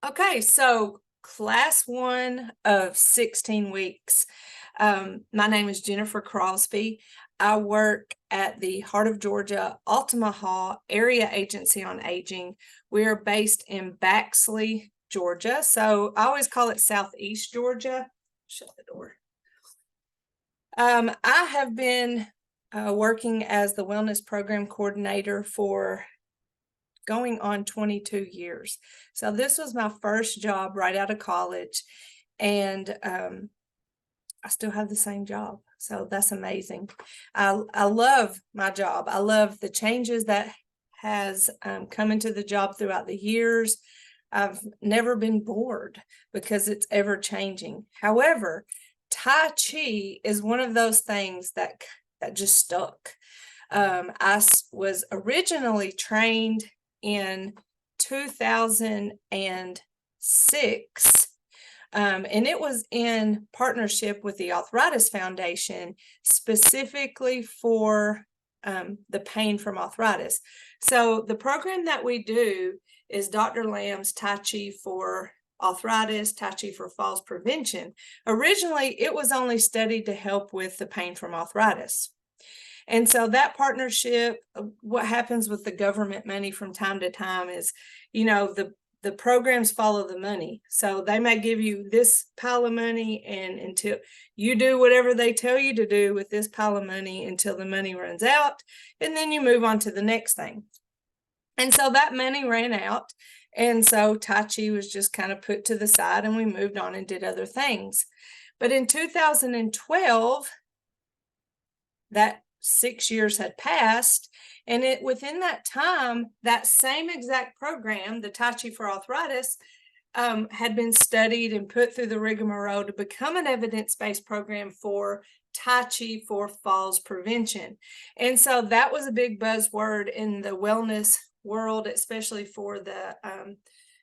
Okay, so class one of 16 weeks. My name is Jennifer Crosby. I work at the Heart of Georgia Altamaha Area Agency on Aging. We are based in Baxley, Georgia. So I always call it Southeast Georgia. Shut the door. I have been working as the wellness program coordinator for going on 22 years. So this was my first job right out of college, and I still have the same job. So that's amazing. I love my job. I love the changes that has come into the job throughout the years. I've never been bored because it's ever changing. However, Tai Chi is one of those things that just stuck. I was originally trained in 2006, and it was in partnership with the Arthritis Foundation, specifically for the pain from arthritis. So the program that we do is Dr. Lamb's Tai Chi for arthritis, Tai Chi for falls prevention. Originally, it was only studied to help with the pain from arthritis. And so that partnership, what happens with the government money from time to time is, the programs follow the money. So they may give you this pile of money, and until you do whatever they tell you to do with this pile of money until the money runs out, and then you move on to the next thing. And so that money ran out. And so Tai Chi was just kind of put to the side, and we moved on and did other things. But in 2012, that 6 years had passed, and within that time, that same exact program, the Tai Chi for arthritis, had been studied and put through the rigmarole to become an evidence-based program for Tai Chi for falls prevention. And so that was a big buzzword in the wellness world, especially for the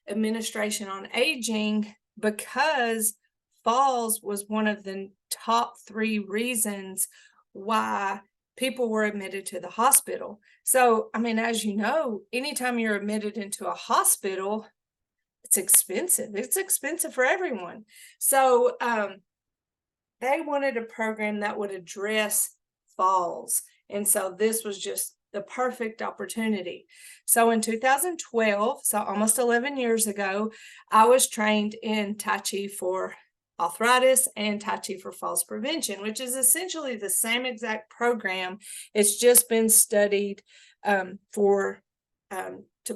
administration on aging, because falls was one of the top 3 reasons why people were admitted to the hospital. So, I mean, as you know, anytime you're admitted into a hospital, it's expensive. It's expensive for everyone. So they wanted a program that would address falls. And so this was just the perfect opportunity. So in 2012, so almost 11 years ago, I was trained in Tai Chi for arthritis and Tai Chi for falls prevention, which is essentially the same exact program. It's just been studied to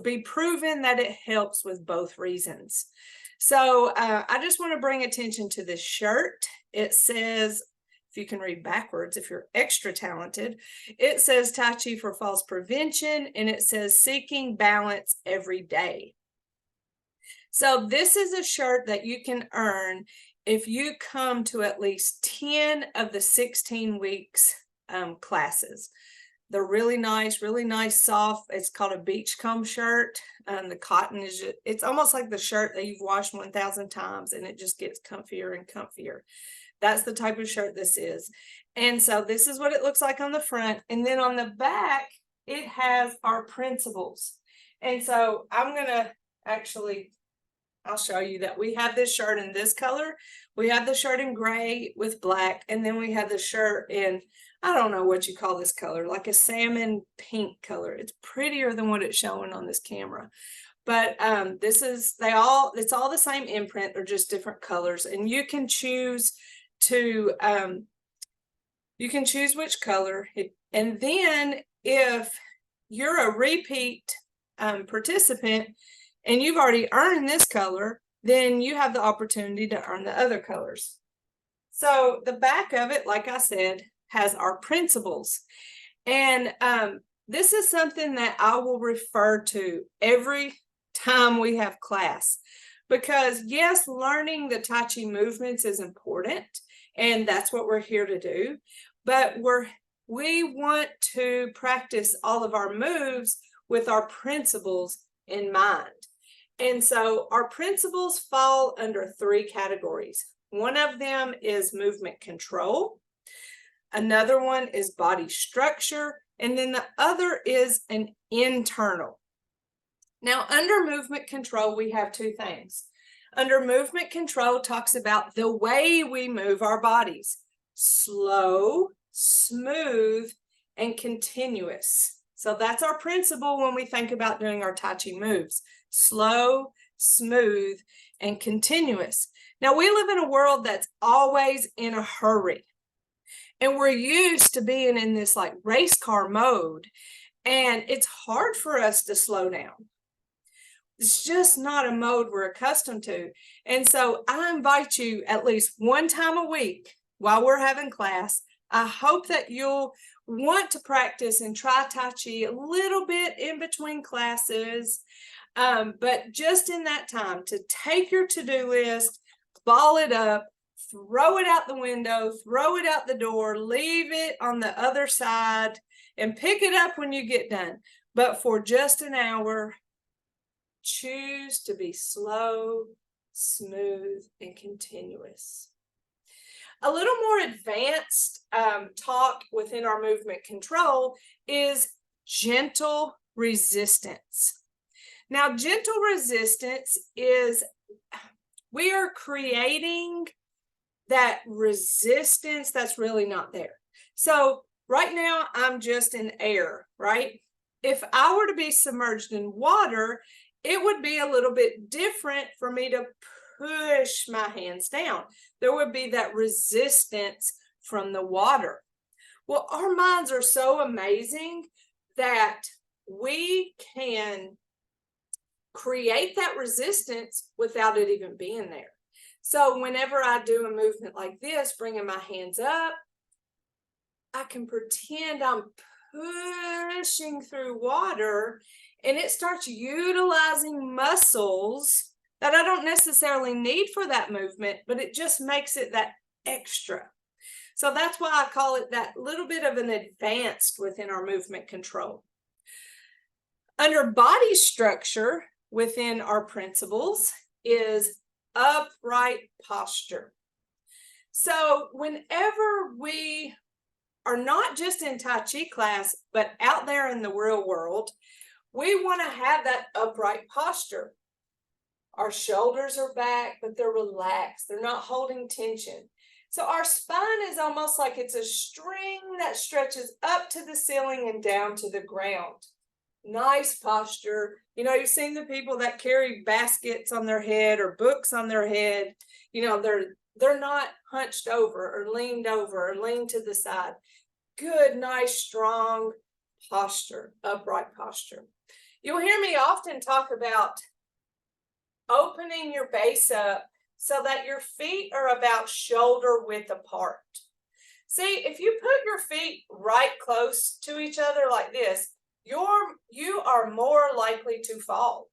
be proven that it helps with both reasons. So I just want to bring attention to this shirt. It says, if you can read backwards, if you're extra talented, it says Tai Chi for falls prevention, and it says seeking balance every day. So this is a shirt that you can earn if you come to at least 10 of the 16 weeks classes. They're really nice, soft. It's called a beachcomb shirt. The cotton it's almost like the shirt that you've washed 1,000 times, and it just gets comfier and comfier. That's the type of shirt this is. And so this is what it looks like on the front. And then on the back, it has our principles. And so I'm going to I'll show you that we have this shirt in this color. We have the shirt in gray with black, and then we have the shirt in, I don't know what you call this color, like a salmon pink color. It's prettier than what it's showing on this camera. But it's all the same imprint. They're just different colors, and you can choose which color. And then if you're a repeat participant, and you've already earned this color, then you have the opportunity to earn the other colors. So the back of it, like I said, has our principles. And this is something that I will refer to every time we have class, because yes, learning the Tai Chi movements is important, and that's what we're here to do. But we want to practice all of our moves with our principles in mind. And so our principles fall under 3 categories. One of them is movement control. Another one is body structure. And then the other is an internal. Now, under movement control, we have 2 things. Under movement control talks about the way we move our bodies: slow, smooth, and continuous. So that's our principle when we think about doing our Tai Chi moves: slow, smooth, and continuous. Now, we live in a world that's always in a hurry, and we're used to being in this like race car mode, and it's hard for us to slow down. It's just not a mode we're accustomed to. And so I invite you at least one time a week while we're having class. I hope that you'll want to practice and try Tai Chi a little bit in between classes. But just in that time to take your to-do list, ball it up, throw it out the window, throw it out the door, leave it on the other side, and pick it up when you get done. But for just an hour, choose to be slow, smooth, and continuous. A little more advanced talk within our movement control is gentle resistance. Now, gentle resistance is we are creating that resistance that's really not there. So right now I'm just in air, right? If I were to be submerged in water, it would be a little bit different for me to push my hands down. There would be that resistance from the water. Well, our minds are so amazing that we can create that resistance without it even being there. So whenever I do a movement like this, bringing my hands up, I can pretend I'm pushing through water, and it starts utilizing muscles that I don't necessarily need for that movement, but it just makes it that extra. So that's why I call it that little bit of an advanced within our movement control. Under body structure within our principles is upright posture. So whenever we are not just in Tai Chi class, but out there in the real world, we want to have that upright posture. Our shoulders are back, but they're relaxed. They're not holding tension. So our spine is almost like it's a string that stretches up to the ceiling and down to the ground. Nice posture. You know, you've seen the people that carry baskets on their head or books on their head. You know, they're not hunched over or leaned to the side. Good, nice, strong posture, upright posture. You'll hear me often talk about opening your base up so that your feet are about shoulder width apart. See, if you put your feet right close to each other like this, you are more likely to fall.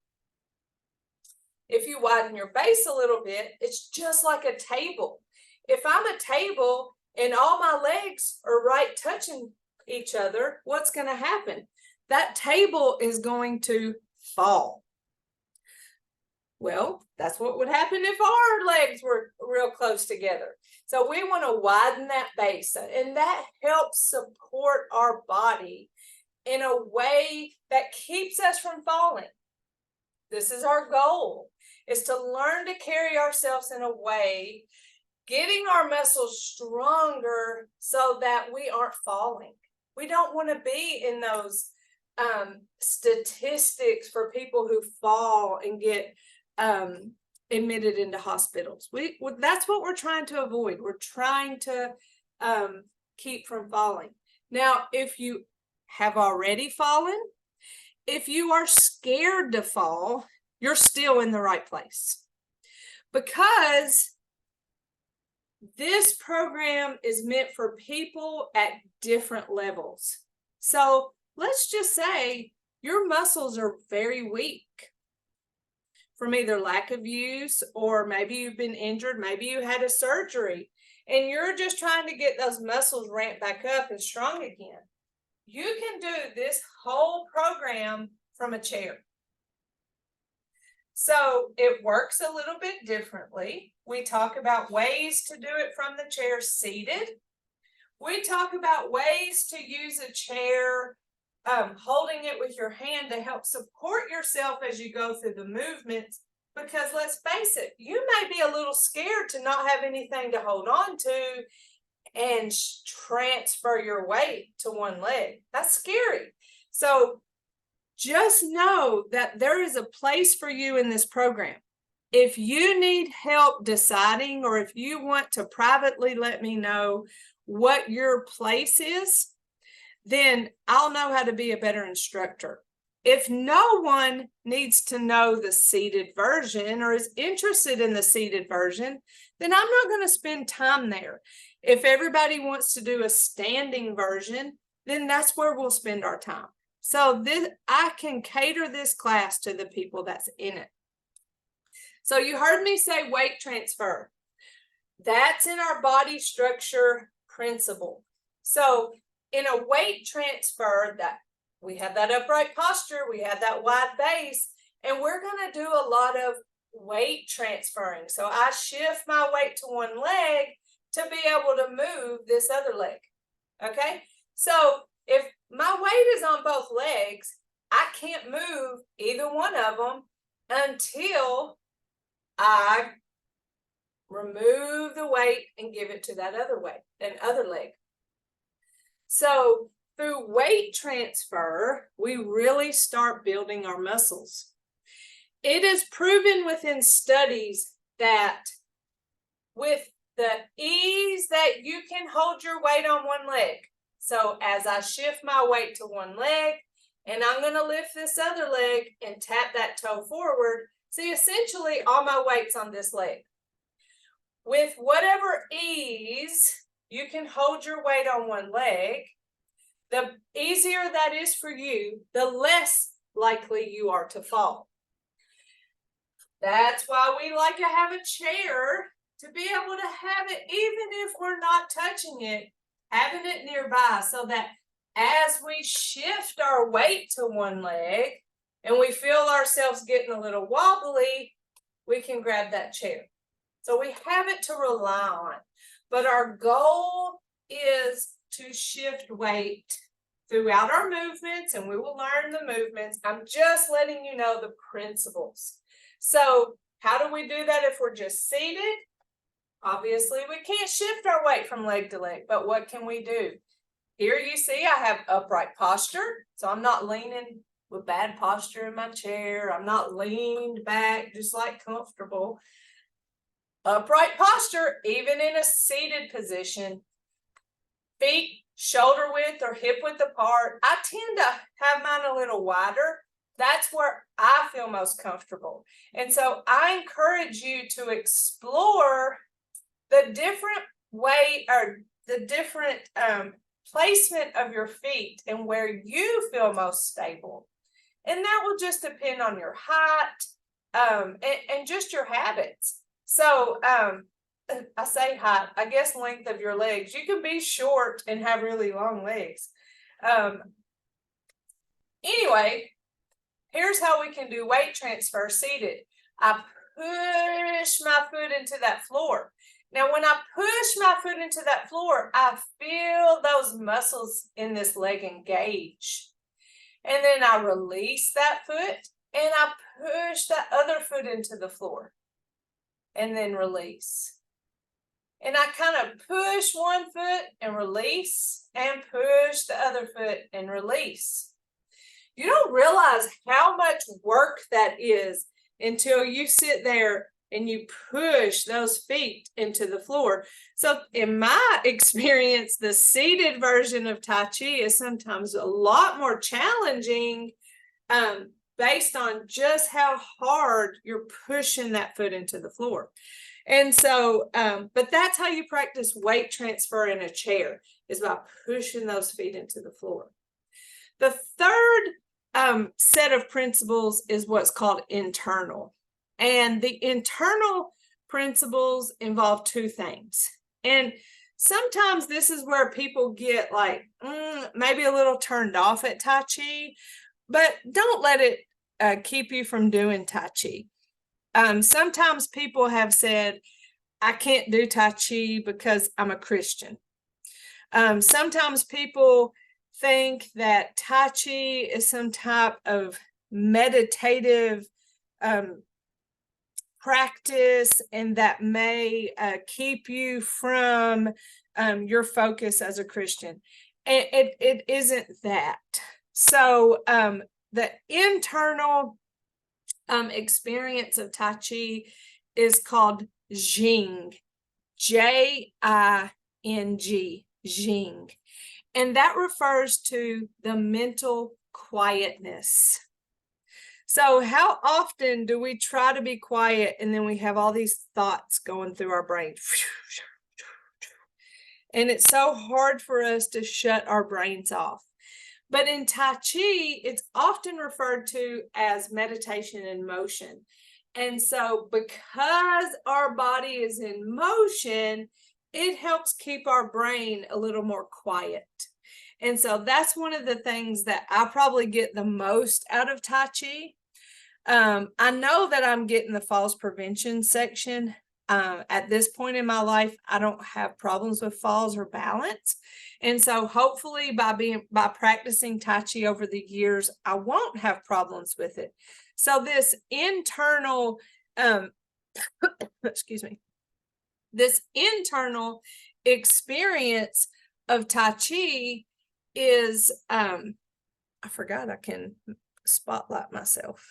If you widen your base a little bit, it's just like a table. If I'm a table and all my legs are right touching each other, what's going to happen? That table is going to fall. Well, that's what would happen if our legs were real close together. So we want to widen that base, and that helps support our body in a way that keeps us from falling. This is our goal, is to learn to carry ourselves in a way, getting our muscles stronger so that we aren't falling. We don't want to be in those statistics for people who fall and get admitted into hospitals. That's what we're trying to avoid. We're trying to keep from falling. Now, if you have already fallen, if you are scared to fall, you're still in the right place, because this program is meant for people at different levels. So let's just say your muscles are very weak from either lack of use, or maybe you've been injured, maybe you had a surgery, and you're just trying to get those muscles ramped back up and strong again. You can do this whole program from a chair. So it works a little bit differently. We talk about ways to do it from the chair seated. We talk about ways to use a chair, holding it with your hand to help support yourself as you go through the movements. Because let's face it, you may be a little scared to not have anything to hold on to and transfer your weight to one leg. That's scary. So just know that there is a place for you in this program. If you need help deciding, or if you want to privately let me know what your place is, then I'll know how to be a better instructor. If no one needs to know the seated version or is interested in the seated version, then I'm not going to spend time there. If everybody wants to do a standing version, then that's where we'll spend our time. So I can cater this class to the people that's in it. So you heard me say weight transfer. That's in our body structure principle. So in a weight transfer, that we have that upright posture, we have that wide base, and we're going to do a lot of weight transferring. So I shift my weight to one leg to be able to move this other leg. Okay, so if my weight is on both legs, I can't move either one of them until I remove the weight and give it to that other leg. So through weight transfer, we really start building our muscles. It is proven within studies that with the ease that you can hold your weight on one leg. So as I shift my weight to one leg, and I'm going to lift this other leg and tap that toe forward. See, essentially all my weight's on this leg. With whatever ease you can hold your weight on one leg, the easier that is for you, the less likely you are to fall. That's why we like to have a chair, to be able to have it, even if we're not touching it, having it nearby, so that as we shift our weight to one leg and we feel ourselves getting a little wobbly, we can grab that chair. So we have it to rely on, but our goal is to shift weight throughout our movements, and we will learn the movements. I'm just letting you know the principles. So how do we do that if we're just seated? Obviously, we can't shift our weight from leg to leg, but what can we do? Here you see I have upright posture, so I'm not leaning with bad posture in my chair. I'm not leaned back, just like comfortable. Upright posture, even in a seated position. Feet shoulder width or hip width apart. I tend to have mine a little wider. That's where I feel most comfortable. And so I encourage you to explore the different way, or the different placement of your feet and where you feel most stable. And that will just depend on your height and just your habits. So I say height, I guess length of your legs. You can be short and have really long legs. Anyway, here's how we can do weight transfer seated. I push my foot into that floor. Now, when I push my foot into that floor, I feel those muscles in this leg engage. And then I release that foot and I push that other foot into the floor and then release. And I kind of push one foot and release and push the other foot and release. You don't realize how much work that is until you sit there and you push those feet into the floor. So in my experience, the seated version of Tai Chi is sometimes a lot more challenging based on just how hard you're pushing that foot into the floor. And so, but that's how you practice weight transfer in a chair, is by pushing those feet into the floor. The third set of principles is what's called internal. And the internal principles involve two things. And sometimes this is where people get like maybe a little turned off at Tai Chi, but don't let it keep you from doing Tai Chi. Sometimes people have said, I can't do Tai Chi because I'm a Christian. Sometimes people think that Tai Chi is some type of meditative practice and that may keep you from your focus as a Christian. It isn't that. So the internal experience of Tai Chi is called Jing, Jing, Jing. And that refers to the mental quietness. So how often do we try to be quiet and then we have all these thoughts going through our brain? And it's so hard for us to shut our brains off. But in Tai Chi, it's often referred to as meditation in motion. And so because our body is in motion, it helps keep our brain a little more quiet. And so that's one of the things that I probably get the most out of Tai Chi. I know that I'm getting the falls prevention section. At this point in my life, I don't have problems with falls or balance. And so hopefully by practicing Tai Chi over the years, I won't have problems with it. So this internal, excuse me, this internal experience of Tai Chi is, I forgot I can spotlight myself.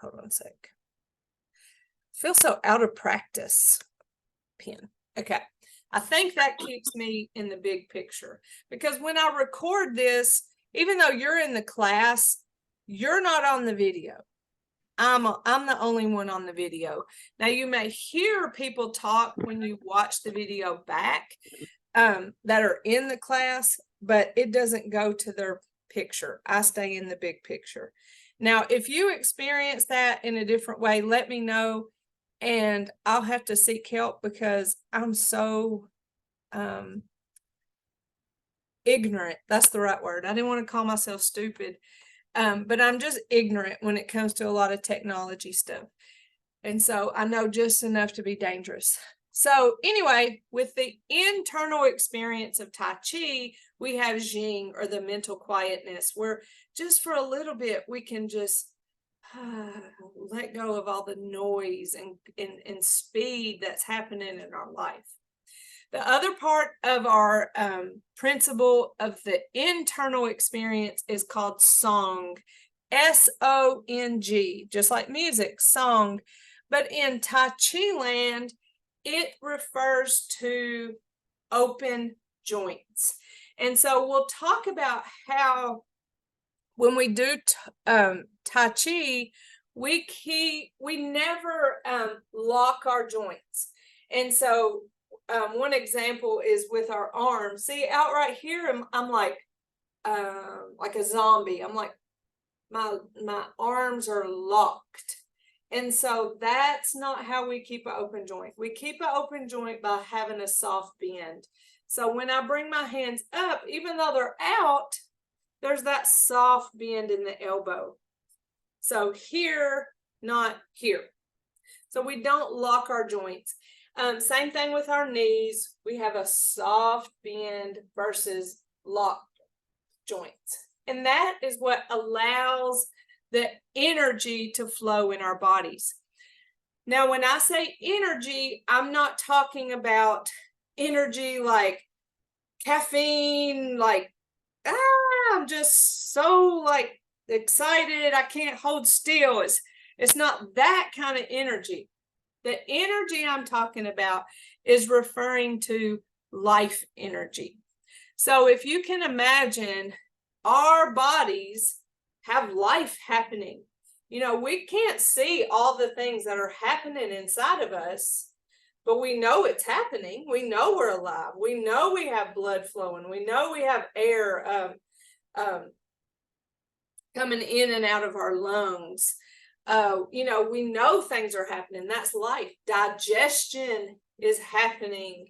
Hold on a sec. I feel so out of practice. Pen. Okay. I think that keeps me in the big picture, because when I record this, even though you're in the class, you're not on the video. I'm the only one on the video. Now you may hear people talk when you watch the video back that are in the class, but it doesn't go to their picture. I stay in the big picture. Now, if you experience that in a different way, let me know, and I'll have to seek help, because I'm so ignorant. That's the right word. I didn't want to call myself stupid, but I'm just ignorant when it comes to a lot of technology stuff. And so I know just enough to be dangerous. So anyway, with the internal experience of Tai Chi, we have Jing, or the mental quietness, where just for a little bit, we can just let go of all the noise and speed that's happening in our life. The other part of our principle of the internal experience is called song, S-O-N-G, just like music, song. But in Tai Chi land, it refers to open joints. And so we'll talk about how when we do Tai Chi, we never lock our joints. And so one example is with our arms. See, out right here, I'm like a zombie. I'm like, my arms are locked. And so that's not how we keep an open joint. We keep an open joint by having a soft bend. So when I bring my hands up, even though they're out, there's that soft bend in the elbow. So here, not here. So we don't lock our joints. Same thing with our knees. We have a soft bend versus locked joints. And that is what allows the energy to flow in our bodies. Now, when I say energy, I'm not talking about energy like caffeine, like, I'm just so like excited, I can't hold still. It's not that kind of energy. The energy I'm talking about is referring to life energy. So if you can imagine, our bodies have life happening. You know, we can't see all the things that are happening inside of us, but we know it's happening. We know we're alive. We know we have blood flowing. We know we have air coming in and out of our lungs. You know, we know things are happening. That's life. Digestion is happening.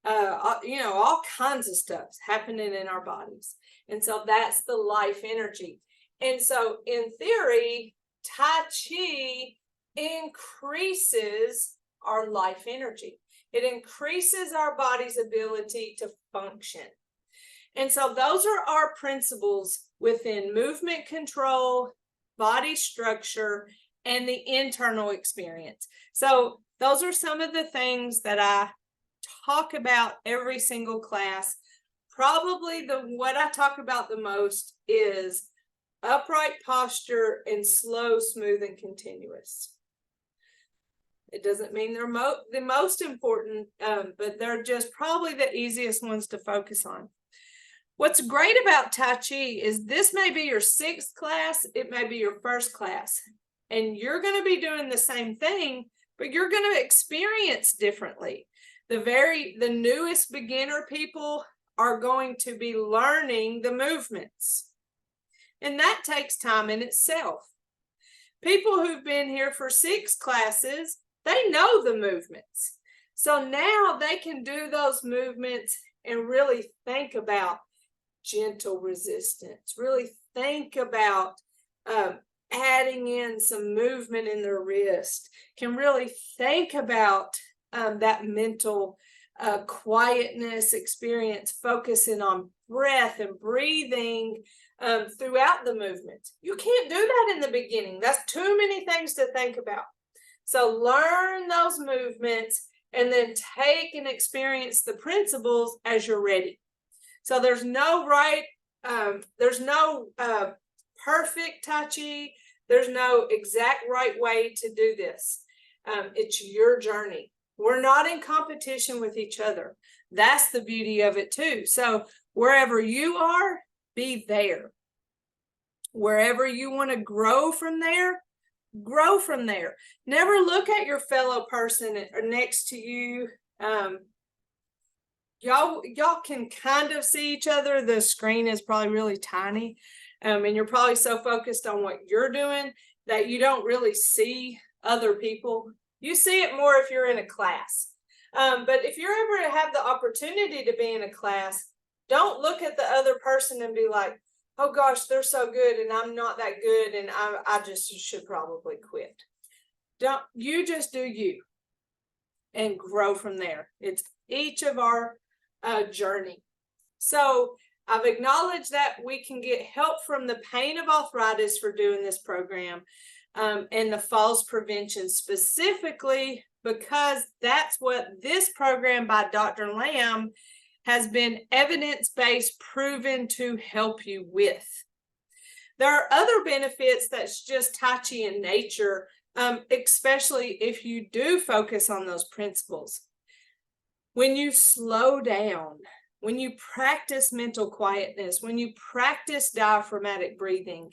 You know, all kinds of stuff's happening in our bodies. And so that's the life energy. And so in theory, Tai Chi increases our life energy. It increases our body's ability to function. And so those are our principles within movement control, body structure, and the internal experience. So those are some of the things that I talk about every single class. Probably what I talk about the most is upright posture and slow, smooth, and continuous. It doesn't mean they're the most important, but they're just probably the easiest ones to focus on. What's great about Tai Chi is this may be your 6th class, it may be your 1st class, and you're going to be doing the same thing, but you're going to experience differently. The newest beginner people are going to be learning the movements, and that takes time in itself. People who've been here for 6 classes, they know the movements. So now they can do those movements and really think about gentle resistance, really think about adding in some movement in their wrist, can really think about that mental quietness experience, focusing on breath and breathing throughout the movement. You can't do that in the beginning. That's too many things to think about. So learn those movements and then take and experience the principles as you're ready. So there's no perfect Tai Chi. There's no exact right way to do this. It's your journey. We're not in competition with each other. That's the beauty of it too. So wherever you are, be there. Wherever you want to grow from there, grow from there. Never look at your fellow person next to you. Y'all can kind of see each other. The screen is probably really tiny, and you're probably so focused on what you're doing that you don't really see other people. You see it more if you're in a class. But if you're ever to have the opportunity to be in a class, don't look at the other person and be like, oh gosh, they're so good and I'm not that good and I just should probably quit. You just do you and grow from there. It's each of our journey. So I've acknowledged that we can get help from the pain of arthritis for doing this program and the falls prevention specifically, because that's what this program by Dr. Lamb has been evidence-based, proven to help you with. There are other benefits that's just Tai Chi in nature, especially if you do focus on those principles. When you slow down, when you practice mental quietness, when you practice diaphragmatic breathing,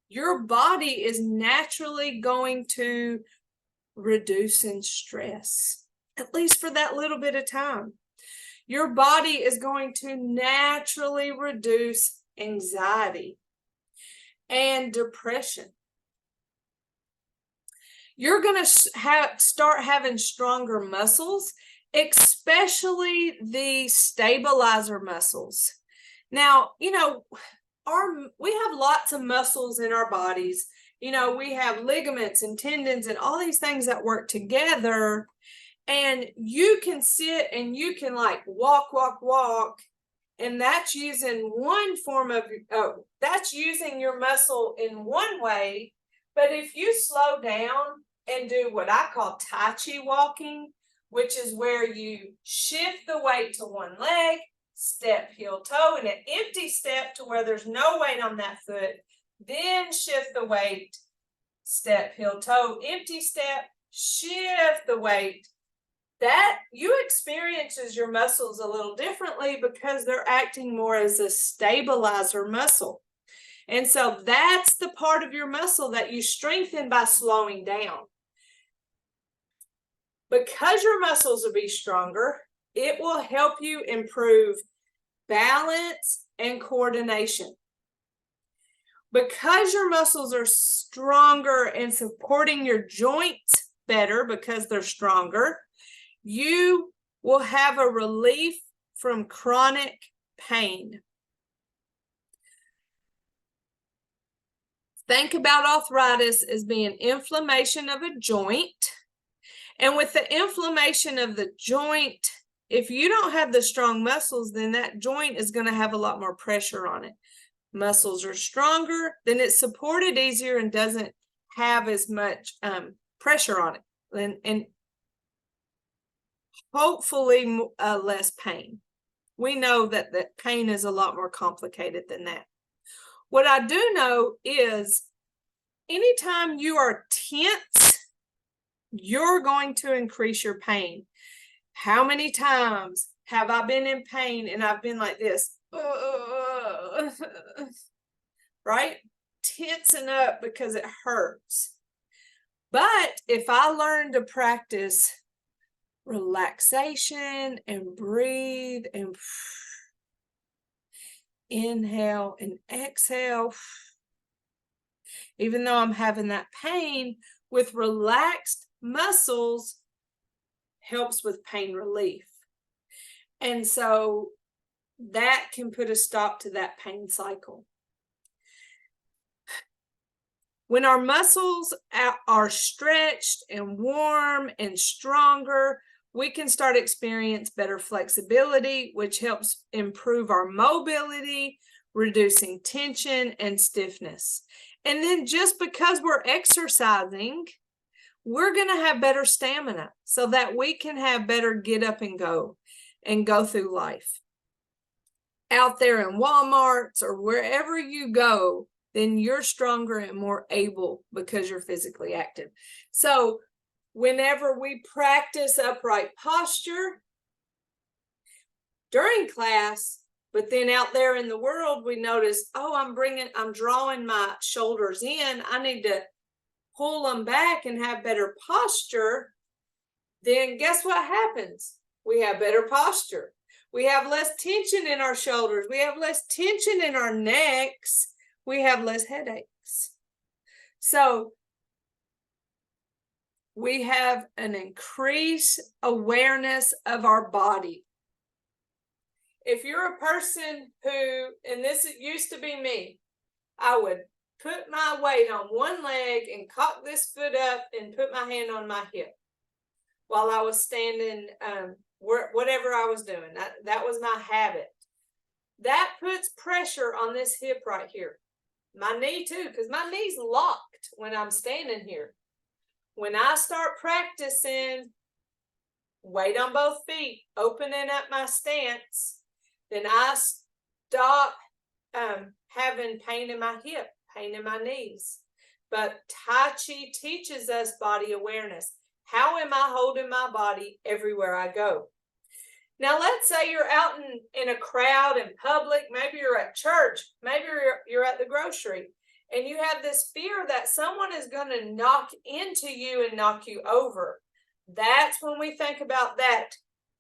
your body is naturally going to reduce in stress, at least for that little bit of time. Your body is going to naturally reduce anxiety and depression. You're going to start having stronger muscles, especially the stabilizer muscles. Now, we have lots of muscles in our bodies. We have ligaments and tendons and all these things that work together. And you can sit and you can like walk, and that's using one form of, that's using your muscle in one way. But if you slow down and do what I call Tai Chi walking, which is where you shift the weight to one leg, step, heel, toe, and an empty step to where there's no weight on that foot, then shift the weight, step, heel, toe, empty step, shift the weight. That you experiences your muscles a little differently because they're acting more as a stabilizer muscle. And so that's the part of your muscle that you strengthen by slowing down. Because your muscles will be stronger, it will help you improve balance and coordination. Because your muscles are stronger and supporting your joints better because they're stronger, you will have a relief from chronic pain. Think about arthritis as being inflammation of a joint. And with the inflammation of the joint, if you don't have the strong muscles, then that joint is going to have a lot more pressure on it. Muscles are stronger, then it's supported easier and doesn't have as much pressure on it, and hopefully less pain. We know that pain is a lot more complicated than that. What I do know is anytime you are tense, you're going to increase your pain. How many times have I been in pain and I've been like this, right? Tensing up because it hurts. But if I learn to practice relaxation and breathe and inhale and exhale, even though I'm having that pain, with relaxed muscles, helps with pain relief. And so that can put a stop to that pain cycle. When our muscles are stretched and warm and stronger, we can start experience better flexibility, which helps improve our mobility, reducing tension and stiffness. And then just because we're exercising, we're going to have better stamina so that we can have better get up and go through life. Out there in Walmarts or wherever you go, then you're stronger and more able because you're physically active. So whenever we practice upright posture during class, but then out there in the world, we notice, oh, I'm drawing my shoulders in. I need to pull them back and have better posture. Then guess what happens? We have better posture. We have less tension in our shoulders. We have less tension in our necks. We have less headaches. So we have an increased awareness of our body. If you're a person who, and this used to be me, I would put my weight on one leg and cock this foot up and put my hand on my hip while I was standing, whatever I was doing. That was my habit. That puts pressure on this hip right here. My knee too, because my knee's locked when I'm standing here. When I start practicing weight on both feet, opening up my stance, then I stop having pain in my hip, pain in my knees. But Tai Chi teaches us body awareness. How am I holding my body everywhere I go? Now, let's say you're out in a crowd in public. Maybe you're at church. Maybe you're at the grocery. And you have this fear that someone is going to knock into you and knock you over. That's when we think about that,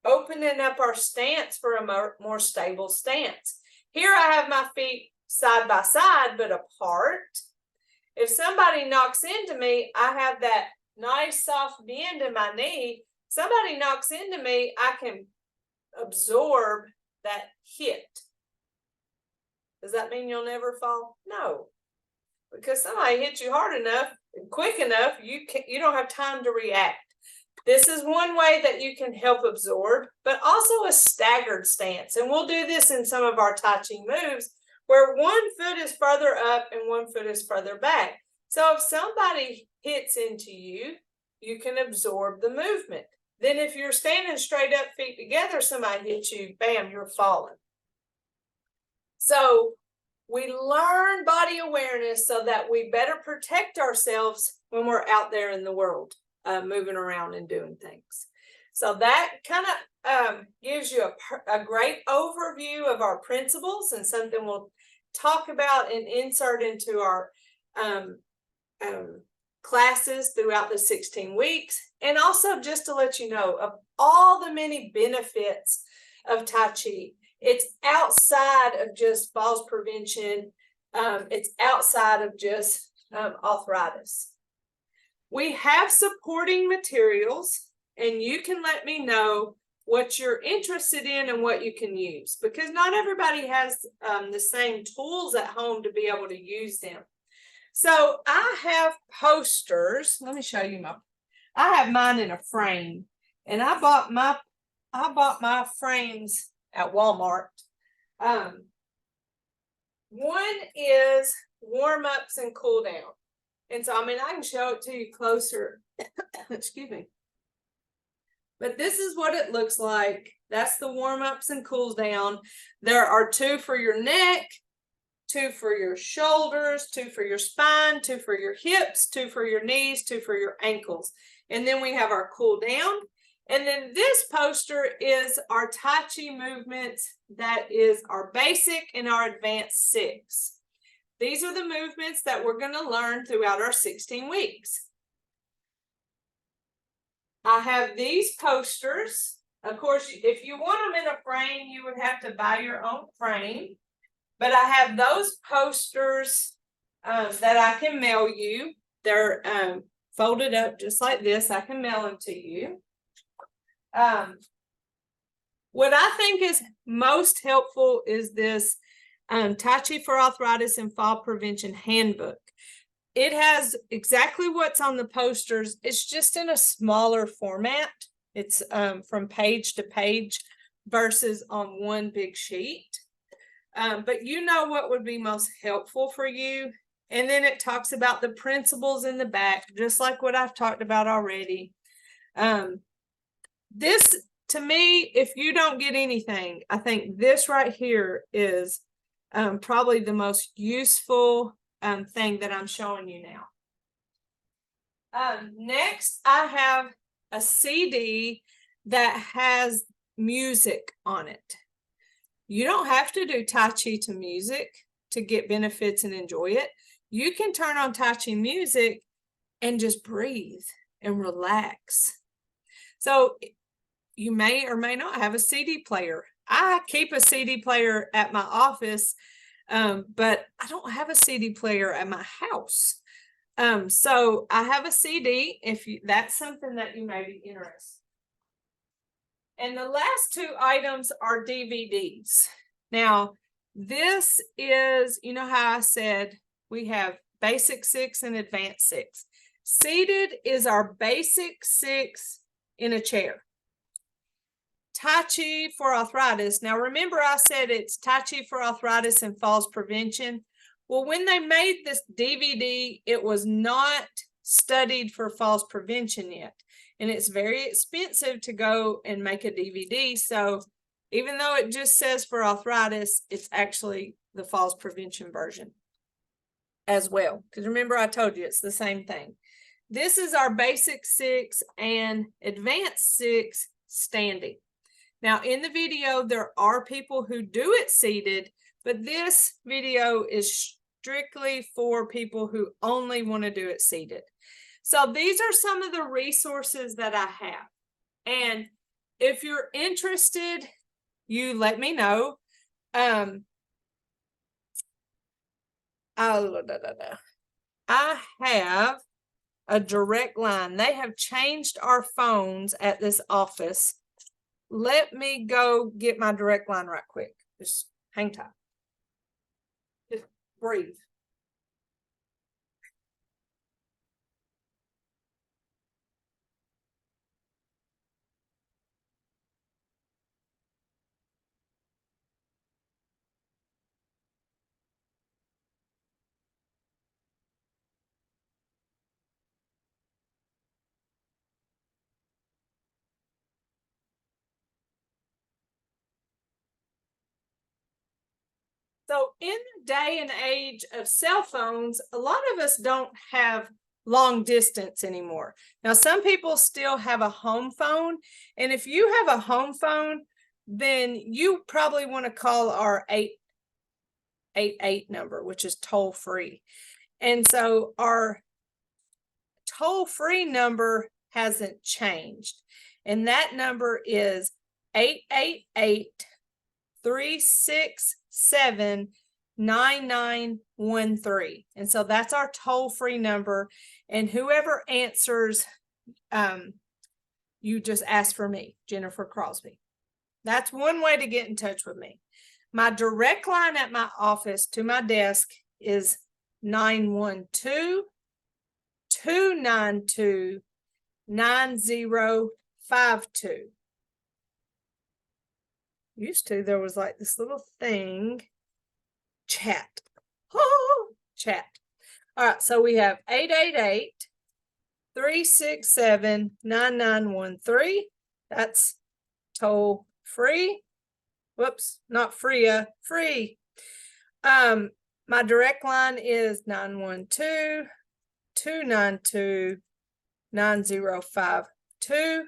opening up our stance for a more stable stance. Here I have my feet side by side, but apart. If somebody knocks into me, I have that nice soft bend in my knee. Somebody knocks into me, I can absorb that hit. Does that mean you'll never fall? No, because somebody hits you hard enough and quick enough, you don't have time to react. This is one way that you can help absorb, but also a staggered stance. And we'll do this in some of our Tai Chi moves where one foot is further up and one foot is further back. So if somebody hits into you, you can absorb the movement. Then if you're standing straight up, feet together, somebody hits you, bam, you're falling. So we learn body awareness so that we better protect ourselves when we're out there in the world, moving around and doing things. So that kind of gives you a great overview of our principles and something we'll talk about and insert into our classes throughout the 16 weeks. And also just to let you know of all the many benefits of Tai Chi. It's outside of just falls prevention. It's outside of just arthritis. We have supporting materials, and you can let me know what you're interested in and what you can use, because not everybody has the same tools at home to be able to use them. So I have posters. Let me show you I have mine in a frame, and I bought my frames at Walmart. One is warm-ups and cool down. And so, I mean, I can show it to you closer. Excuse me. But this is what it looks like. That's the warm-ups and cool down. There are 2 for your neck, 2 for your shoulders, 2 for your spine, 2 for your hips, 2 for your knees, 2 for your ankles. And then we have our cool down. And then this poster is our Tai Chi movements. That is our basic and our advanced 6. These are the movements that we're going to learn throughout our 16 weeks. I have these posters. Of course, if you want them in a frame, you would have to buy your own frame. But I have those posters that I can mail you. They're folded up just like this. I can mail them to you. What I think is most helpful is this Tai Chi for Arthritis and Fall Prevention Handbook. It has exactly what's on the posters. It's just in a smaller format. It's from page to page versus on one big sheet. But you know what would be most helpful for you. And then it talks about the principles in the back, just like what I've talked about already. This, to me, if you don't get anything, I think this right here is probably the most useful thing that I'm showing you now. Next, I have a CD that has music on it. You don't have to do Tai Chi to music to get benefits and enjoy it. You can turn on Tai Chi music and just breathe and relax. So you may or may not have a CD player. I keep a CD player at my office, but I don't have a CD player at my house. So I have a CD if that's something that you may be interested in. And the last 2 items are DVDs. Now, this is, you know how I said we have basic 6 and advanced 6. Seated is our basic 6 in a chair. Tai Chi for Arthritis. Now, remember I said it's Tai Chi for Arthritis and Falls Prevention. Well, when they made this DVD, it was not studied for falls prevention yet. And it's very expensive to go and make a DVD. So even though it just says for arthritis, it's actually the falls prevention version as well. Because remember, I told you it's the same thing. This is our basic 6 and advanced 6 standing. Now, in the video, there are people who do it seated, but this video is strictly for people who only want to do it seated. So these are some of the resources that I have. And if you're interested, you let me know. I have a direct line. They have changed our phones at this office. Let me go get my direct line right quick. Just hang tight. Just breathe. So in the day and age of cell phones, a lot of us don't have long distance anymore. Now, some people still have a home phone. And if you have a home phone, then you probably want to call our 888 number, which is toll free. And so our toll free number hasn't changed. And that number is 888-367-9913. And so that's our toll-free number. And whoever answers, you just ask for me, Jennifer Crosby. That's one way to get in touch with me. My direct line at my office to my desk is 912-292-9052. Used to, there was like this little thing, chat. Oh, chat. All right, so we have 888-367-9913. That's toll free. Whoops, not free, free. My direct line is 912-292-9052.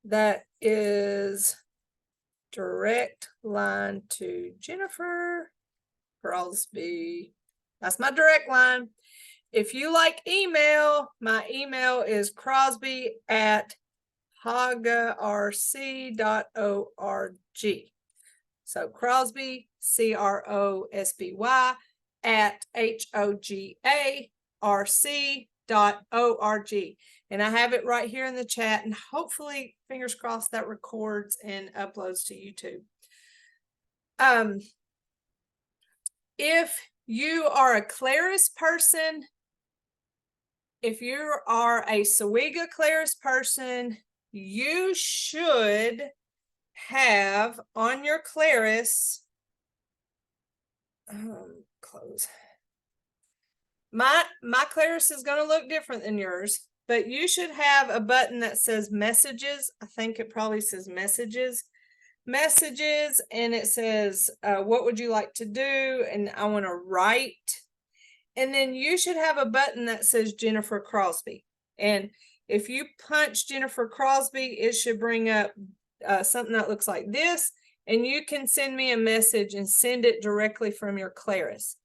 That is direct line to Jennifer Crosby. That's my direct line. If you like email, my email is crosby@hogarc.org. So Crosby, CROSBY @HOGARC.org. And I have it right here in the chat, and hopefully, fingers crossed, that records and uploads to YouTube. If you are a Claris person, if you are a SOWEGA Claris person, you should have on your Claris, close. My Claris is going to look different than yours, but you should have a button that says messages. I think it probably says messages, and it says, what would you like to do? And I want to write. And then you should have a button that says Jennifer Crosby. And if you punch Jennifer Crosby, it should bring up something that looks like this. And you can send me a message and send it directly from your Claris.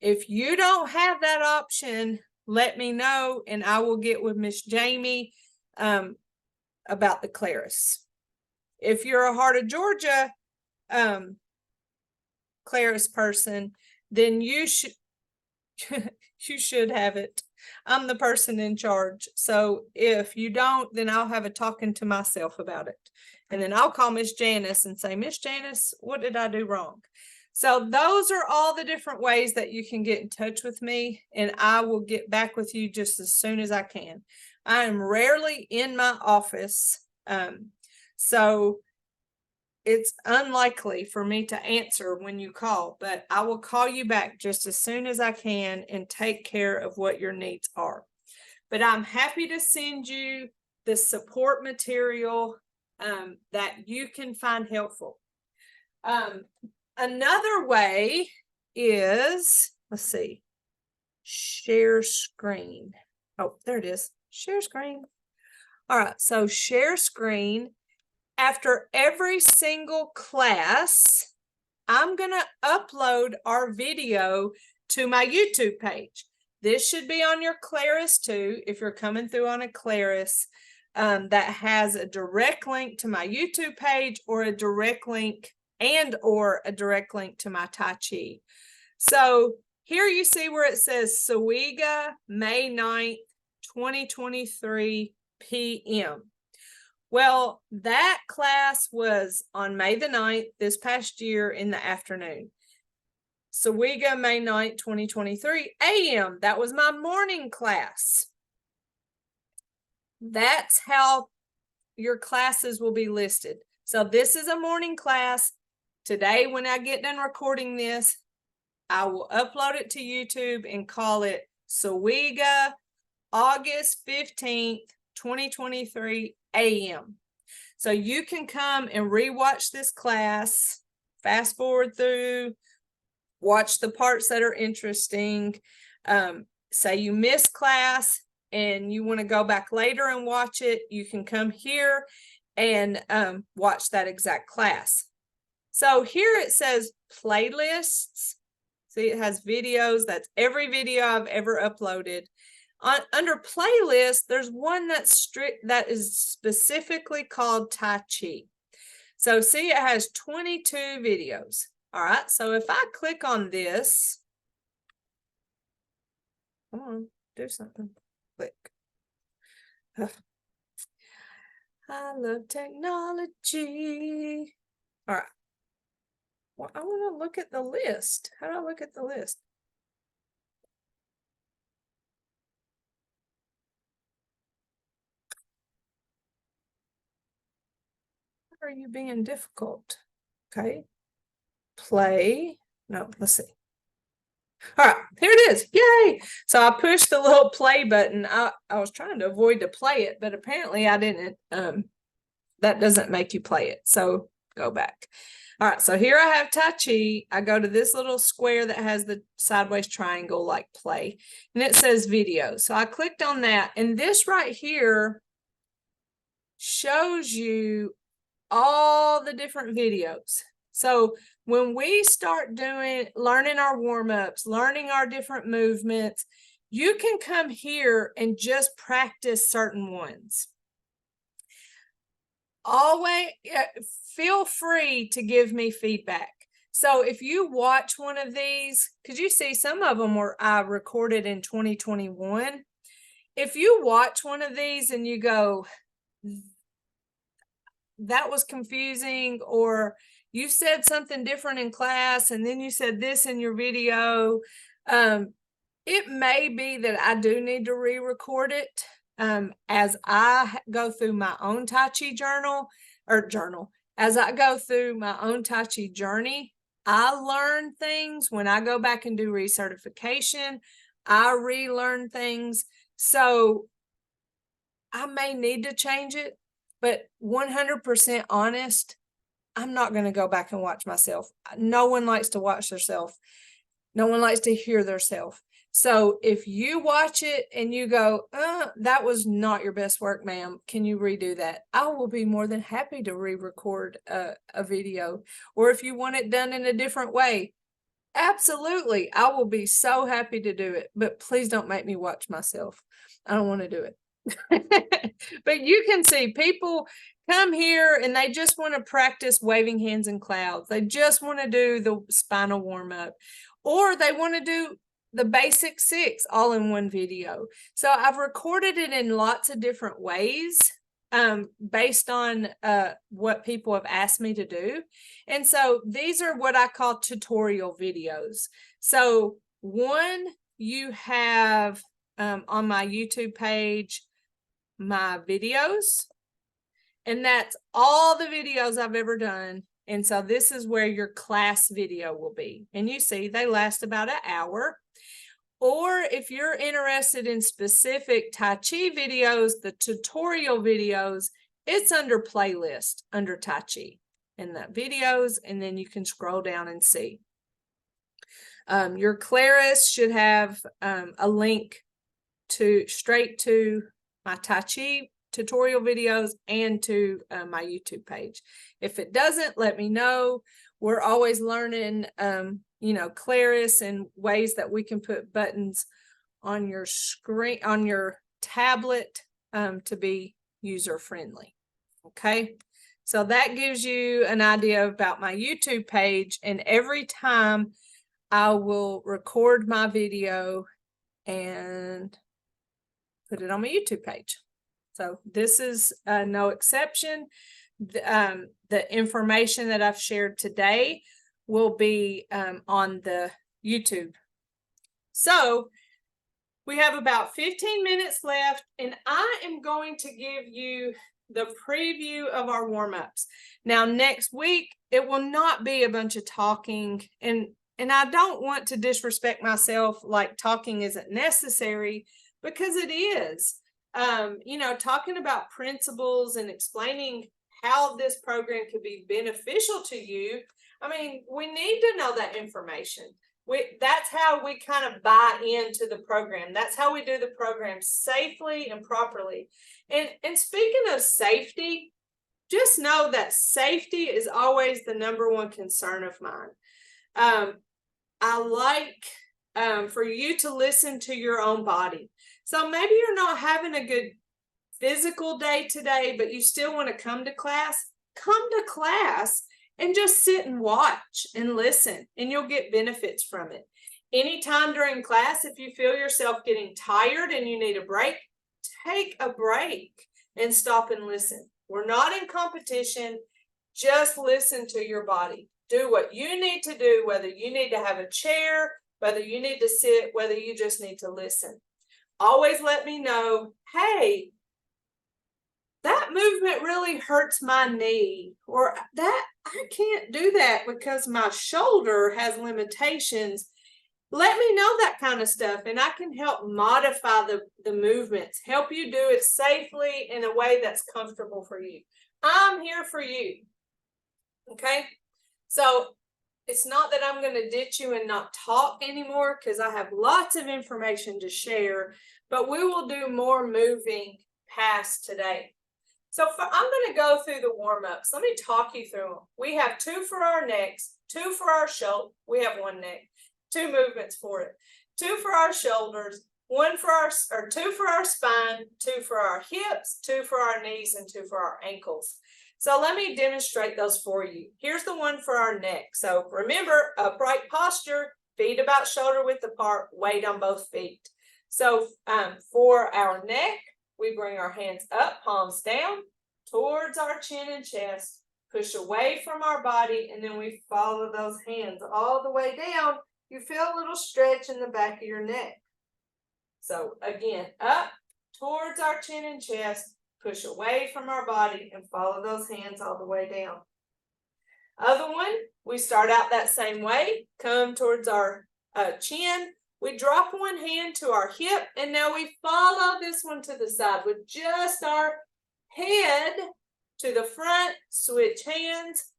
If you don't have that option, let me know, and I will get with Miss Jamie about the Claris. If you're a Heart of Georgia Claris person, then you should you should have it. I'm the person in charge. So if you don't, then I'll have a talking to myself about it. And then I'll call Miss Janice and say, Miss Janice, what did I do wrong? So those are all the different ways that you can get in touch with me, and I will get back with you just as soon as I can. I am rarely in my office, so it's unlikely for me to answer when you call, but I will call you back just as soon as I can and take care of what your needs are. But I'm happy to send you the support material that you can find helpful. Another way is, let's see, share screen. Oh, there it is. Share screen. All right, so share screen. After every single class, I'm going to upload our video to my YouTube page. This should be on your Claris too, if you're coming through on a Claris that has a direct link to my YouTube page, or a direct link or a direct link to my Tai Chi. So here you see where it says SOWEGA May 9th, 2023 p.m. Well, that class was on May the 9th, this past year, in the afternoon. SOWEGA May 9th, 2023 a.m. That was my morning class. That's how your classes will be listed. So this is a morning class. Today, when I get done recording this, I will upload it to YouTube and call it SOWEGA August 15th, 2023 a.m. So you can come and rewatch this class, fast forward through, watch the parts that are interesting. Say you missed class and you want to go back later and watch it, you can come here and watch that exact class. So here it says playlists. See, it has videos. That's every video I've ever uploaded. Under playlist, there's one that is specifically called Tai Chi. So see, it has 22 videos. All right, so if I click on this, come on, do something. Click. I love technology. All right. Well, I want to look at the list. How do I look at the list? Are you being difficult? Okay. Play. No, let's see. All right, here it is. Yay. So I pushed the little play button. I was trying to avoid to play it, but apparently I didn't. That doesn't make you play it. So go back. All right, so here I have Tai Chi. I go to this little square that has the sideways triangle like play, and it says video. So I clicked on that, and this right here shows you all the different videos. So when we start learning our warm-ups, learning our different movements, you can come here and just practice certain ones. Always feel free to give me feedback. So if you watch one of these, because you see some of them I recorded in 2021. If you watch one of these and you go, that was confusing, or you said something different in class and then you said this in your video, it may be that I do need to re-record it. As I go through my own Tai Chi as I go through my own Tai Chi journey, I learn things. When I go back and do recertification, I relearn things. So I may need to change it, but 100% honest, I'm not going to go back and watch myself. No one likes to watch themselves. No one likes to hear themselves. So if you watch it and you go, that was not your best work, ma'am, can you redo that? I will be more than happy to re-record a video. Or if you want it done in a different way, absolutely, I will be so happy to do it. But please don't make me watch myself. I don't want to do it. But you can see people come here and they just want to practice waving hands in clouds. They just want to do the spinal warm-up, or they want to do the basic 6 all in one video. So I've recorded it in lots of different ways based on what people have asked me to do. And so these are what I call tutorial videos. So one, you have on my YouTube page, my videos, and that's all the videos I've ever done. And so this is where your class video will be. And you see they last about an hour. Or if you're interested in specific Tai Chi videos, the tutorial videos, it's under playlist under Tai Chi in that videos, and then you can scroll down and see. Your Claris should have a link straight to my Tai Chi tutorial videos and to my YouTube page. If it doesn't, let me know. We're always learning, Claris and ways that we can put buttons on your screen, on your tablet, to be user friendly. Okay. So that gives you an idea about my YouTube page, and every time I will record my video and put it on my YouTube page. So this is no exception. The information that I've shared today will be on the YouTube. So we have about 15 minutes left, and I am going to give you the preview of our warm-ups. Now, next week, it will not be a bunch of talking, and I don't want to disrespect myself like talking isn't necessary, because it is. Talking about principles and explaining how this program could be beneficial to you. I mean, we need to know that information. That's how we kind of buy into the program. That's how we do the program safely and properly. And speaking of safety, just know that safety is always the #1 concern of mine. I like for you to listen to your own body. So maybe you're not having a good physical day today, but you still want to come to class. Come to class and just sit and watch and listen, and you'll get benefits from it. Anytime during class, if you feel yourself getting tired and you need a break, take a break and stop and listen. We're not in competition. Just listen to your body. Do what you need to do, whether you need to have a chair, whether you need to sit, whether you just need to listen. Always let me know, hey, that movement really hurts my knee, or that I can't do that because my shoulder has limitations. Let me know that kind of stuff, and I can help modify the movements, help you do it safely in a way that's comfortable for you. I'm here for you. Okay, so it's not that I'm going to ditch you and not talk anymore, because I have lots of information to share, but we will do more moving past today. So I'm going to go through the warm-ups. Let me talk you through them. We have 2 for our necks, 2 for our shoulder. We have 1 neck, 2 movements for it. 2 for our shoulders, 2 for our spine, 2 for our hips, 2 for our knees, and 2 for our ankles. So let me demonstrate those for you. Here's the one for our neck. So remember, upright posture, feet about shoulder width apart, weight on both feet. So for our neck, we bring our hands up, palms down, towards our chin and chest, push away from our body, and then we follow those hands all the way down. You feel a little stretch in the back of your neck. So again, up towards our chin and chest, push away from our body, and follow those hands all the way down. Other one, we start out that same way, come towards our chin. We drop one hand to our hip, and now we follow this one to the side with just our head to the front, switch hands,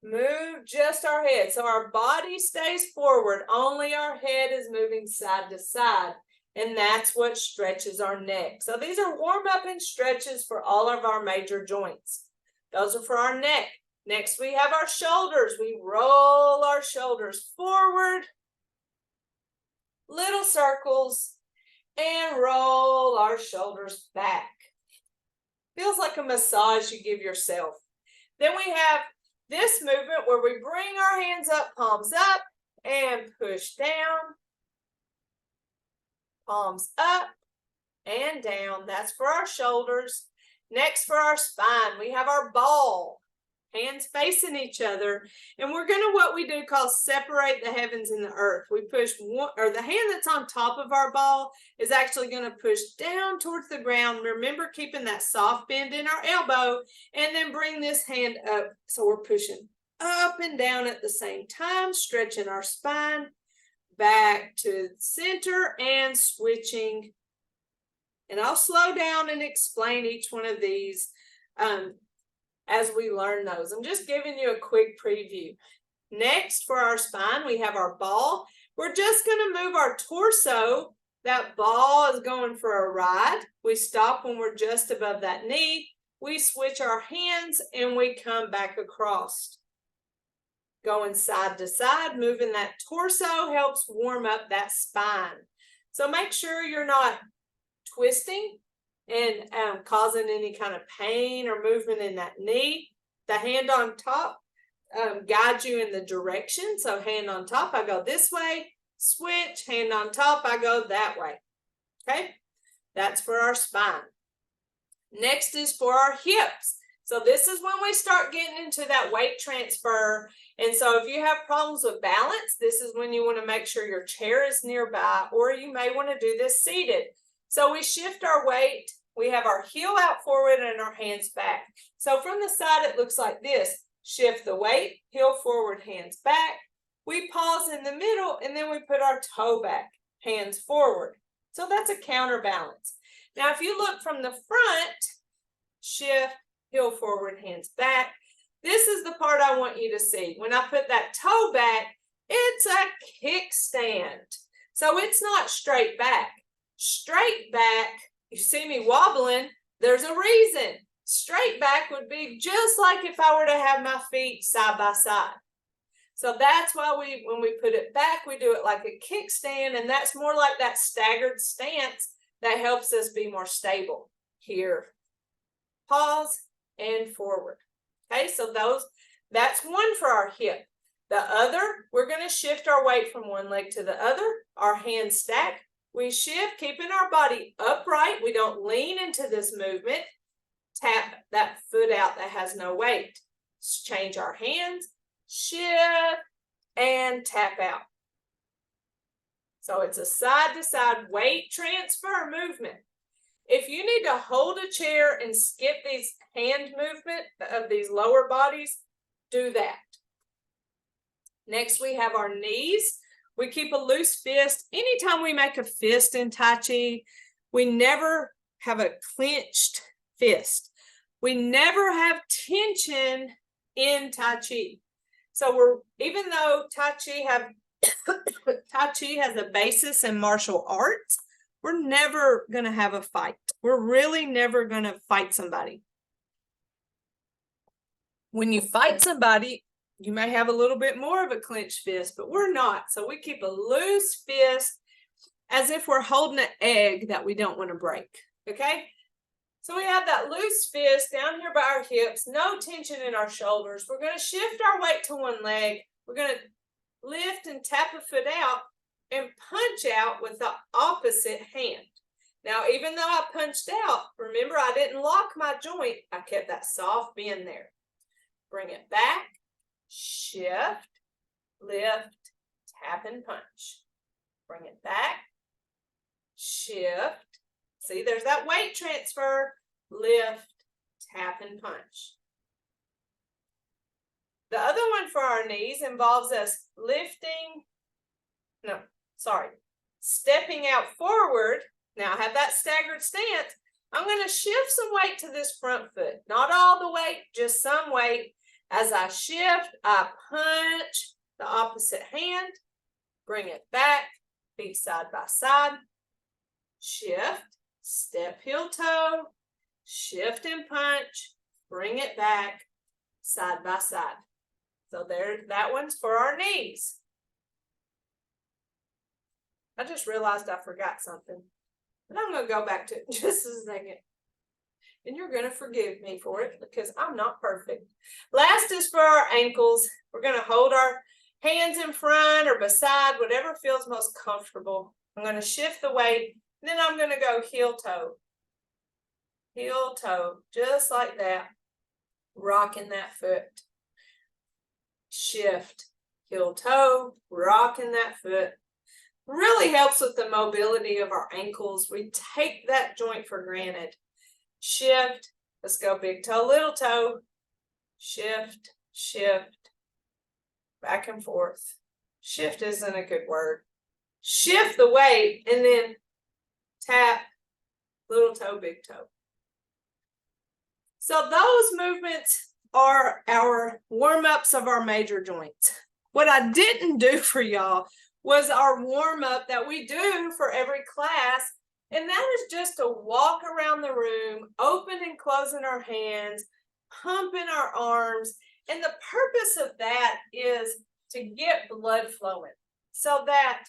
move just our head. So our body stays forward, only our head is moving side to side, and that's what stretches our neck. So these are warm-up and stretches for all of our major joints. Those are for our neck. Next, we have our shoulders. We roll our shoulders forward, little circles, and roll our shoulders back. Feels like a massage you give yourself. Then we have this movement where we bring our hands up, palms up, and push down, palms up and down. That's for our shoulders. Next, for our spine, we have our ball. Hands facing each other, and we're going to what we do call separate the heavens and the earth. We push one, or the hand that's on top of our ball is actually going to push down towards the ground. Remember, keeping that soft bend in our elbow, and then bring this hand up. So we're pushing up and down at the same time, stretching our spine back to center and switching. And I'll slow down and explain each one of these as we learn those. I'm just giving you a quick preview. Next, for our spine, we have our ball. We're just going to move our torso. That ball is going for a ride. We stop when we're just above that knee. We switch our hands and we come back across. Going side to side, moving that torso helps warm up that spine. So make sure you're not twisting and causing any kind of pain or movement in that knee. The hand on top guides you in the direction. So hand on top, I go this way. Switch, hand on top, I go that way. Okay, that's for our spine. Next is for our hips. So this is when we start getting into that weight transfer. And so if you have problems with balance, this is when you want to make sure your chair is nearby, or you may want to do this seated. So we shift our weight. We have our heel out forward and our hands back. So from the side, it looks like this. Shift the weight, heel forward, hands back. We pause in the middle, and then we put our toe back, hands forward. So that's a counterbalance. Now, if you look from the front, shift, heel forward, hands back. This is the part I want you to see. When I put that toe back, it's a kickstand. So it's not straight back. Straight back, you see me wobbling, there's a reason. Straight back would be just like if I were to have my feet side by side. So that's why when we put it back, we do it like a kickstand, and that's more like that staggered stance that helps us be more stable. Here, pause, and forward. Okay, so that's one for our hip. The other, we're going to shift our weight from one leg to the other. Our hands stack. We shift, keeping our body upright. We don't lean into this movement. Tap that foot out that has no weight. Change our hands, shift, and tap out. So it's a side-to-side weight transfer movement. If you need to hold a chair and skip these hand movement of these lower bodies, do that. Next, we have our knees. We keep a loose fist. Anytime we make a fist in Tai Chi, we never have a clenched fist. We never have tension in Tai Chi. So even though Tai Chi has a basis in martial arts, we're never going to have a fight. We're really never going to fight somebody. When you fight somebody, you may have a little bit more of a clenched fist, but we're not. So we keep a loose fist as if we're holding an egg that we don't want to break. Okay? So we have that loose fist down here by our hips, no tension in our shoulders. We're going to shift our weight to one leg. We're going to lift and tap a foot out and punch out with the opposite hand. Now, even though I punched out, remember I didn't lock my joint. I kept that soft bend there. Bring it back, shift, lift, tap and punch. Bring it back, shift. See, there's that weight transfer. Lift, tap, and punch. The other one for our knees involves us stepping out forward. Now I have that staggered stance. I'm going to shift some weight to this front foot. Not all the weight, just some weight. As I shift, I punch the opposite hand. Bring it back, feet side by side. Shift. Step, heel, toe, shift and punch, bring it back, side by side. So there, that one's for our knees. I just realized I forgot something, but I'm going to go back to it in just a second. And you're going to forgive me for it because I'm not perfect. Last is for our ankles. We're going to hold our hands in front or beside, whatever feels most comfortable. I'm going to shift the weight. Then I'm going to go heel toe, just like that, rocking that foot. Shift, heel toe, rocking that foot. Really helps with the mobility of our ankles. We take that joint for granted. Shift, let's go big toe, little toe. Shift, shift, back and forth. Shift isn't a good word. Shift the weight and then tap, little toe, big toe. So those movements are our warm-ups of our major joints. What I didn't do for y'all was our warm-up that we do for every class, and that is just to walk around the room, open and closing our hands, pumping our arms, and the purpose of that is to get blood flowing so that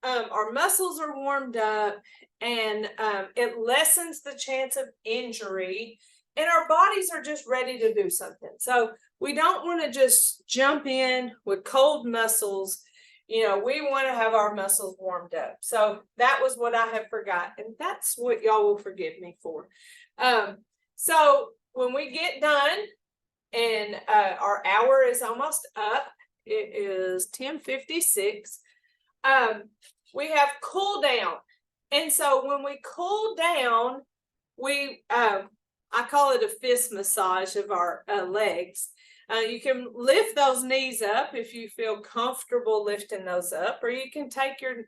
our muscles are warmed up and it lessens the chance of injury and our bodies are just ready to do something. So we don't want to just jump in with cold muscles. You know, we want to have our muscles warmed up. So that was what I have forgot. And that's what y'all will forgive me for. So when we get done and our hour is almost up, it is 10:56. We have cool down. And so when we cool down, I call it a fist massage of our legs. You can lift those knees up if you feel comfortable lifting those up, or you can take your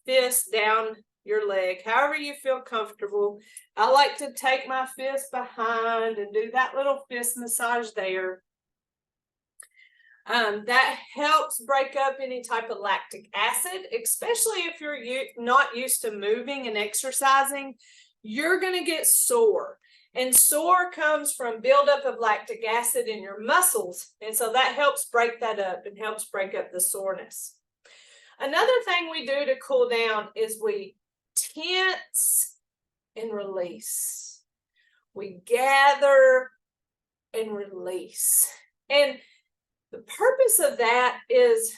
fist down your leg, however you feel comfortable. I like to take my fist behind and do that little fist massage there. That helps break up any type of lactic acid, especially if you're not used to moving and exercising. You're going to get sore. And sore comes from buildup of lactic acid in your muscles. And so that helps break that up and helps break up the soreness. Another thing we do to cool down is we tense and release. We gather and release. And the purpose of that is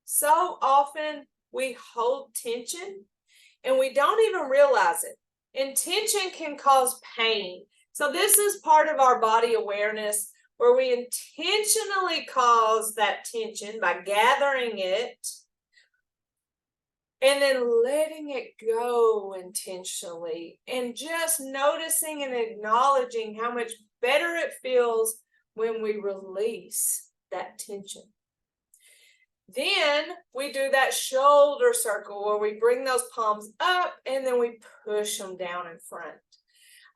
so often we hold tension and we don't even realize it. And tension can cause pain. So this is part of our body awareness where we intentionally cause that tension by gathering it and then letting it go intentionally and just noticing and acknowledging how much better it feels when we release that tension. Then we do that shoulder circle where we bring those palms up and then we push them down in front.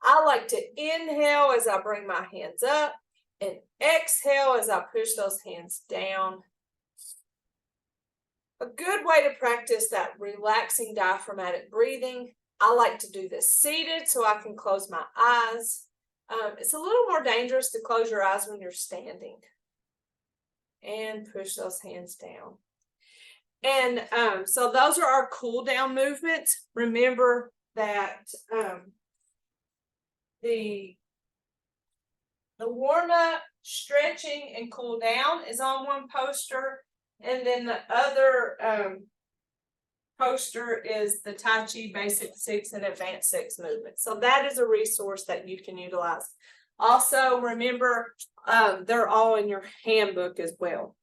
I like to inhale as I bring my hands up and exhale as I push those hands down. A good way to practice that relaxing diaphragmatic breathing. I like to do this seated so I can close my eyes. It's a little more dangerous to close your eyes when you're standing. And push those hands down. And so those are our cool down movements. Remember that the warm up, stretching, and cool down is on one poster, and then the other poster is the Tai Chi Basic 6 and Advanced 6 movement. So that is a resource that you can utilize. Also, remember, they're all in your handbook as well.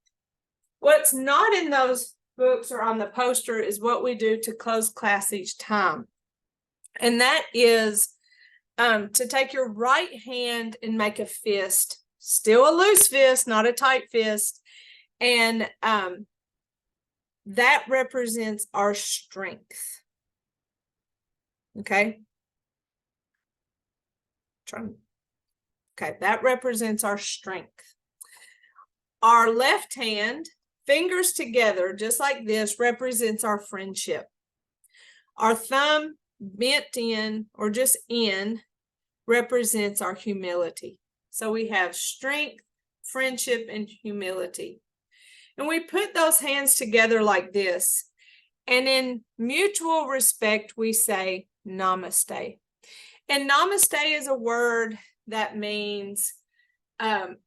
What's not in those books or on the poster is what we do to close class each time. And that is to take your right hand and make a fist, still a loose fist, not a tight fist. And that represents our strength. Okay. Okay, that represents our strength. Our left hand, fingers together, just like this, represents our friendship. Our thumb bent in or just in represents our humility. So we have strength, friendship, and humility. And we put those hands together like this. And in mutual respect, we say namaste. And namaste is a word that means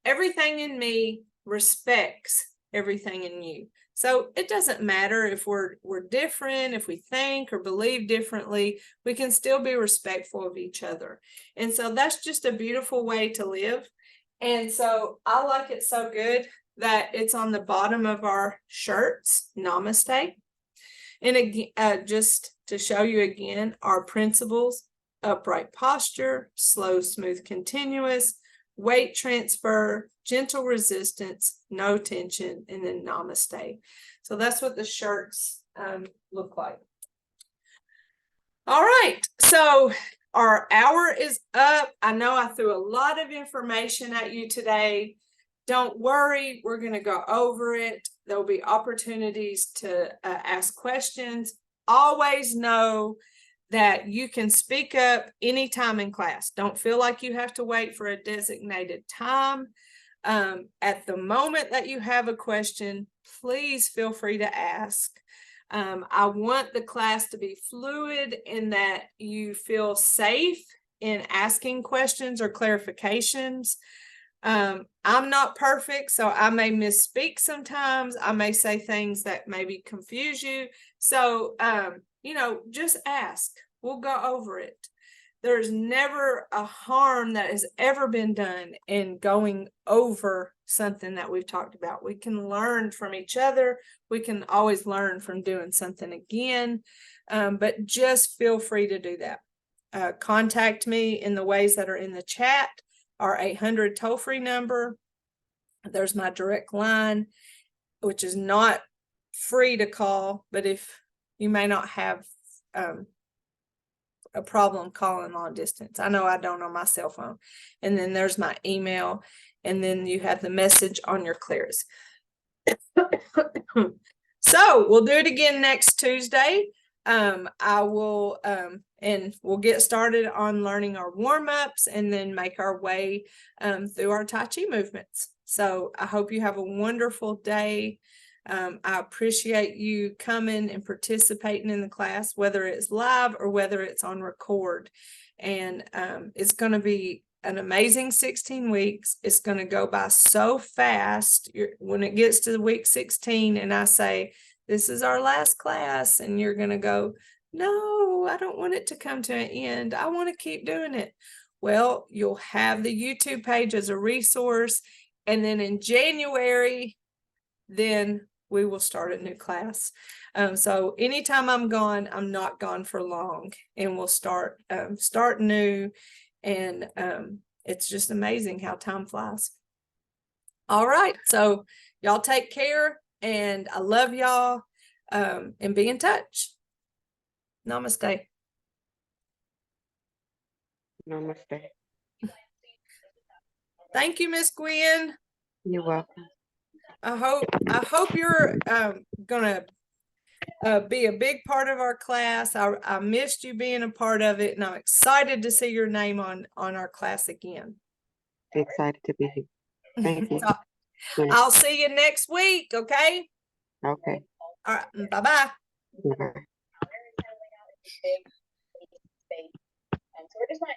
everything in me respects everything in you. So it doesn't matter if we're different, if we think or believe differently, we can still be respectful of each other. And so that's just a beautiful way to live. And so I like it so good that it's on the bottom of our shirts, namaste. And again, just to show you again, our principles: upright posture, slow, smooth, continuous, weight transfer, gentle resistance, no tension, and then namaste. So that's what the shirts look like. All right, so our hour is up. I know I threw a lot of information at you today. Don't worry, we're going to go over it. There'll be opportunities to ask questions. Always know that you can speak up anytime in class. Don't feel like you have to wait for a designated time. At the moment that you have a question, please feel free to ask. I want the class to be fluid in that you feel safe in asking questions or clarifications. I'm not perfect, so I may misspeak sometimes. I may say things that maybe confuse you. So, just ask. We'll go over it. There's never a harm that has ever been done in going over something that we've talked about. We can learn from each other. We can always learn from doing something again, but just feel free to do that. Contact me in the ways that are in the chat. Our 800 toll-free number. There's my direct line, which is not free to call, but if you may not have a problem calling long distance. I know I don't on my cell phone. And then there's my email, and then you have the message on your clears. So we'll do it again next Tuesday. I will, and we'll get started on learning our warm-ups and then make our way through our Tai Chi movements. So I hope you have a wonderful day. I appreciate you coming and participating in the class, whether it's live or whether it's on record. And it's going to be an amazing 16 weeks. It's going to go by so fast. When it gets to week 16 and I say, this is our last class, and you're going to go, no, I don't want it to come to an end. I want to keep doing it. Well, you'll have the YouTube page as a resource. And then in January, then we will start a new class. So anytime I'm gone, I'm not gone for long, and we'll start new. And it's just amazing how time flies. All right. So y'all take care. And I love y'all. And be in touch. Namaste. Namaste. Thank you, Miss Gwen. You're welcome. I hope you're gonna be a big part of our class. I missed you being a part of it, and I'm excited to see your name on our class again. Excited to be here. Thank you. I'll see you next week, okay? Okay. All right, bye-bye. Bye. So we're just not